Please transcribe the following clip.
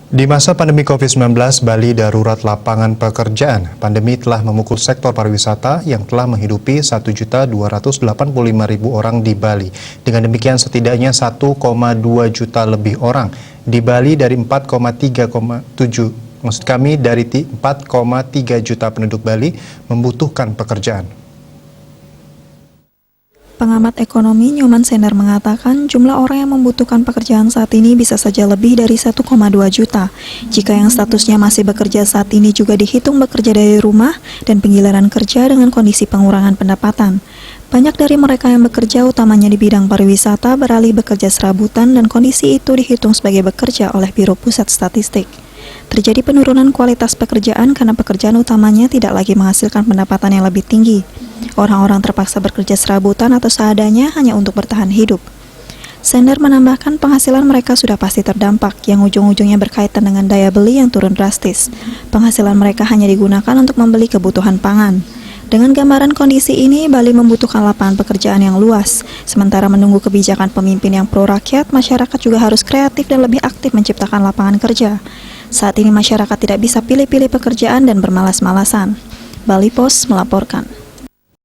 Di masa pandemi COVID-19, Bali darurat lapangan pekerjaan. Pandemi telah memukul sektor pariwisata yang telah menghidupi 1.285.000 orang di Bali. Dengan demikian setidaknya 1,2 juta lebih orang di Bali dari 4,3 juta penduduk Bali membutuhkan pekerjaan. Pengamat ekonomi Nyoman Sender mengatakan jumlah orang yang membutuhkan pekerjaan saat ini bisa saja lebih dari 1,2 juta. Jika yang statusnya masih bekerja saat ini juga dihitung bekerja dari rumah dan penggiliran kerja dengan kondisi pengurangan pendapatan. Banyak dari mereka yang bekerja utamanya di bidang pariwisata beralih bekerja serabutan dan kondisi itu dihitung sebagai bekerja oleh Biro Pusat Statistik. Terjadi penurunan kualitas pekerjaan karena pekerjaan utamanya tidak lagi menghasilkan pendapatan yang lebih tinggi. Orang-orang terpaksa bekerja serabutan atau seadanya hanya untuk bertahan hidup. Sender menambahkan penghasilan mereka sudah pasti terdampak, yang ujung-ujungnya berkaitan dengan daya beli yang turun drastis. Penghasilan mereka hanya digunakan untuk membeli kebutuhan pangan. Dengan gambaran kondisi ini, Bali membutuhkan lapangan pekerjaan yang luas. Sementara menunggu kebijakan pemimpin yang pro rakyat, masyarakat juga harus kreatif dan lebih aktif menciptakan lapangan kerja. Saat ini masyarakat tidak bisa pilih-pilih pekerjaan dan bermalas-malasan. Bali Post melaporkan.